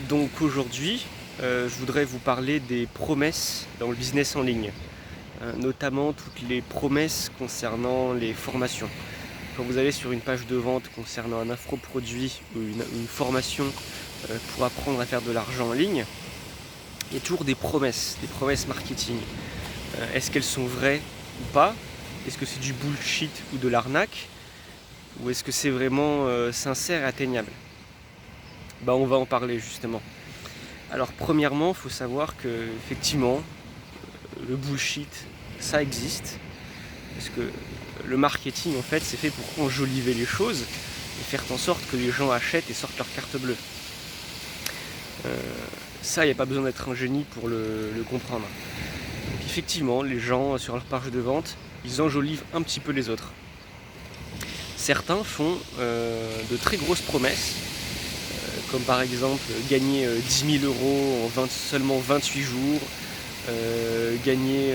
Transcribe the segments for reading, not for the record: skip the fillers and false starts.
Donc aujourd'hui, je voudrais vous parler des promesses dans le business en ligne, notamment toutes les promesses concernant les formations. Quand vous allez sur une page de vente concernant un infoproduit ou une formation pour apprendre à faire de l'argent en ligne, il y a toujours des promesses marketing. Est-ce qu'elles sont vraies ou pas? Est-ce que c'est du bullshit ou de l'arnaque? Ou est-ce que c'est vraiment sincère et atteignable? On va en parler justement. Alors premièrement, il faut savoir que effectivement, le bullshit, ça existe. Parce que le marketing, en fait, c'est fait pour enjoliver les choses et faire en sorte que les gens achètent et sortent leur carte bleue. Ça, il n'y a pas besoin d'être un génie pour le comprendre. Donc effectivement, les gens, sur leur page de vente, ils enjolivent un petit peu les autres. Certains font de très grosses promesses, comme par exemple gagner 10 000 euros en seulement 28 jours, gagner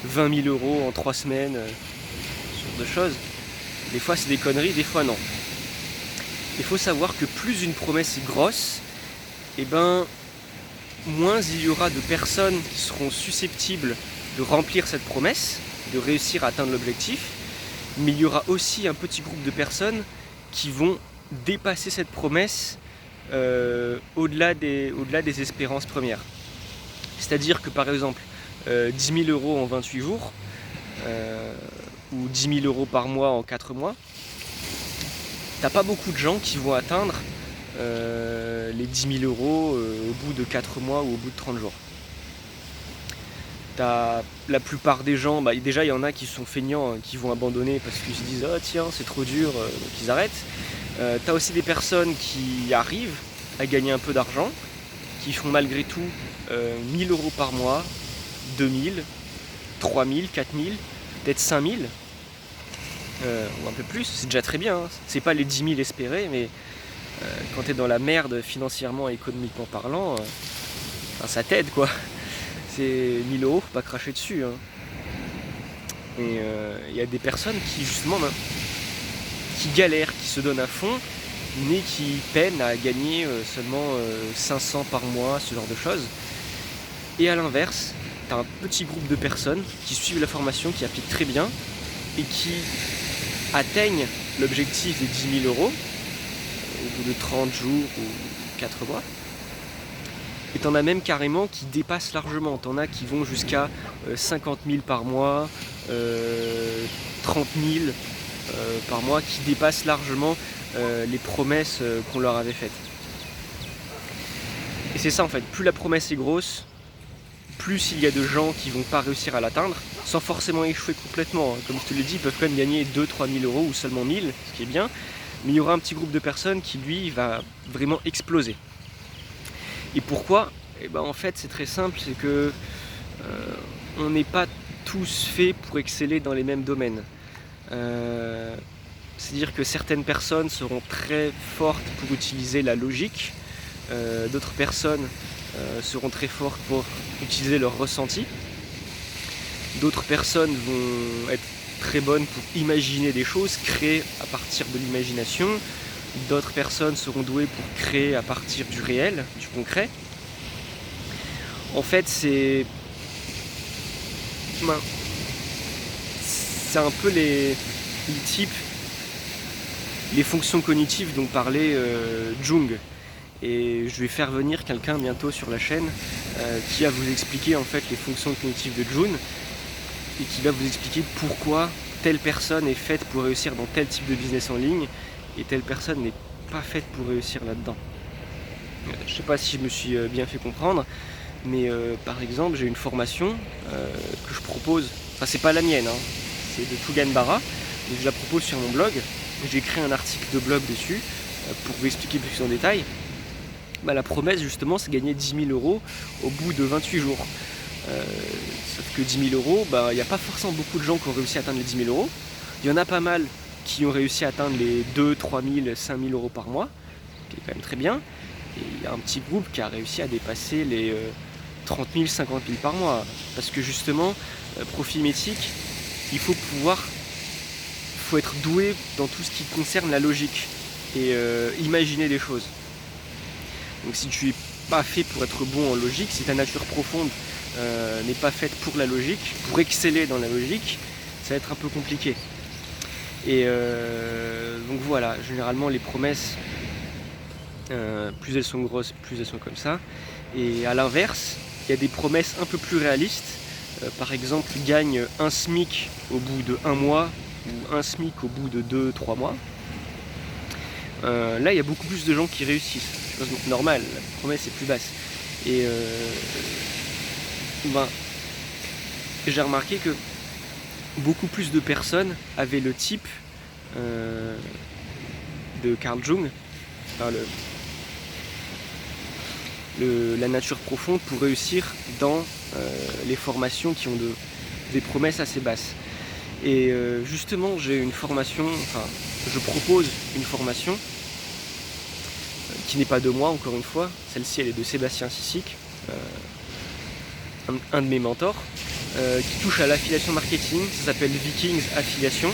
20 000 euros en 3 semaines, ce genre de choses. Des fois c'est des conneries, des fois non. Il faut savoir que plus une promesse est grosse, moins il y aura de personnes qui seront susceptibles de remplir cette promesse, de réussir à atteindre l'objectif, mais il y aura aussi un petit groupe de personnes qui vont dépasser cette promesse au-delà des espérances premières. C'est-à-dire que par exemple, 10 000 euros en 28 jours, ou 10 000 euros par mois en 4 mois, t'as pas beaucoup de gens qui vont atteindre les 10 000 euros au bout de 4 mois ou au bout de 30 jours. T'as la plupart des gens, déjà il y en a qui sont feignants, qui vont abandonner parce qu'ils se disent « Oh tiens, c'est trop dur », donc ils arrêtent. T'as aussi des personnes qui arrivent à gagner un peu d'argent, qui font malgré tout 1 000 euros par mois, 2 000, 3 000, 4 000, peut-être 5 000, ou un peu plus, c'est déjà très bien, hein. C'est pas les 10 000 espérés, mais quand t'es dans la merde financièrement et économiquement parlant, ça t'aide quoi. C'est 1 000 euros, faut pas cracher dessus, hein. Et il y a des personnes qui justement qui galèrent, qui se donnent à fond, mais qui peinent à gagner seulement 500 par mois, ce genre de choses. Et à l'inverse, tu as un petit groupe de personnes qui suivent la formation, qui appliquent très bien et qui atteignent l'objectif des 10 000 euros au bout de 30 jours ou 4 mois. Et t'en as même carrément qui dépassent largement. T'en as qui vont jusqu'à 50 000 par mois, 30 000 par mois, qui dépassent largement les promesses qu'on leur avait faites. Et c'est ça en fait, plus la promesse est grosse, plus il y a de gens qui vont pas réussir à l'atteindre, sans forcément échouer complètement, hein. Comme je te l'ai dit, ils peuvent quand même gagner 2-3 000 euros ou seulement 1 000, ce qui est bien, mais il y aura un petit groupe de personnes qui lui va vraiment exploser. Et pourquoi? En fait c'est très simple, c'est que on n'est pas tous faits pour exceller dans les mêmes domaines. C'est-à-dire que certaines personnes seront très fortes pour utiliser la logique, d'autres personnes seront très fortes pour utiliser leur ressenti, d'autres personnes vont être très bonnes pour imaginer des choses, créer à partir de l'imagination, d'autres personnes seront douées pour créer à partir du réel, du concret. En fait c'est un peu les types, les fonctions cognitives dont parlait Jung. Et je vais faire venir quelqu'un bientôt sur la chaîne qui va vous expliquer en fait les fonctions cognitives de Jung et qui va vous expliquer pourquoi telle personne est faite pour réussir dans tel type de business en ligne et telle personne n'est pas faite pour réussir là-dedans. Je sais pas si je me suis bien fait comprendre, mais par exemple j'ai une formation que je propose, enfin c'est pas la mienne, hein, c'est de Tougan Bara, mais je la propose sur mon blog. J'ai écrit un article de blog dessus pour vous expliquer plus en détail. La promesse justement c'est gagner 10 000 euros au bout de 28 jours. Sauf que 10 000 euros, il n'y a pas forcément beaucoup de gens qui ont réussi à atteindre les 10 000 euros. Il y en a pas mal qui ont réussi à atteindre les 2, 3 000, 5 000 euros par mois, ce qui est quand même très bien. Et il y a un petit groupe qui a réussi à dépasser les 30 000, 50 000 par mois. Parce que justement, Profimétique, il faut être doué dans tout ce qui concerne la logique et imaginer des choses. Donc si tu es pas fait pour être bon en logique, si ta nature profonde n'est pas faite pour la logique, pour exceller dans la logique, ça va être un peu compliqué. Et donc voilà, généralement les promesses, plus elles sont grosses, plus elles sont comme ça. Et à l'inverse, il y a des promesses un peu plus réalistes. Par exemple, gagne un SMIC au bout de 1 mois ou un SMIC au bout de 2-3 mois. Là, il y a beaucoup plus de gens qui réussissent. Chose normale, la promesse est plus basse. Et j'ai remarqué que beaucoup plus de personnes avaient le type de Carl Jung, enfin la nature profonde pour réussir dans les formations qui ont des promesses assez basses. Et justement, j'ai une formation, je propose une formation qui n'est pas de moi, encore une fois. Celle-ci, elle est de Sébastien Sissic, un de mes mentors, qui touche à l'affiliation marketing. Ça s'appelle Vikings Affiliation.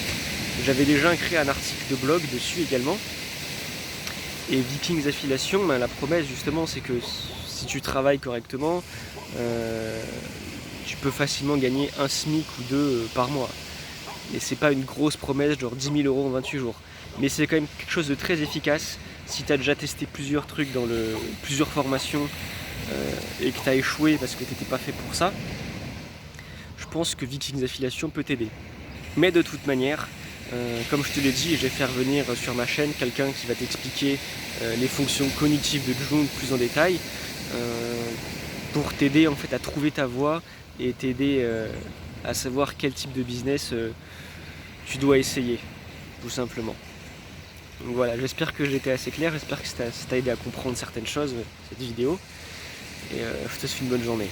J'avais déjà écrit un article de blog dessus également. Et Vikings Affiliation, la promesse justement, c'est que si tu travailles correctement, tu peux facilement gagner un SMIC ou 2 par mois. Et c'est pas une grosse promesse, genre 10 000 € en 28 jours. Mais c'est quand même quelque chose de très efficace. Si tu as déjà testé plusieurs trucs dans plusieurs formations et que tu as échoué parce que tu n'étais pas fait pour ça, je pense que Vikings Affiliation peut t'aider. Mais de toute manière, comme je te l'ai dit, je vais faire venir sur ma chaîne quelqu'un qui va t'expliquer les fonctions cognitives de Jung plus en détail pour t'aider en fait à trouver ta voie et t'aider à savoir quel type de business tu dois essayer, tout simplement. Donc voilà, j'espère que j'ai été assez clair, j'espère que ça t'a aidé à comprendre certaines choses, cette vidéo, et je te souhaite une bonne journée.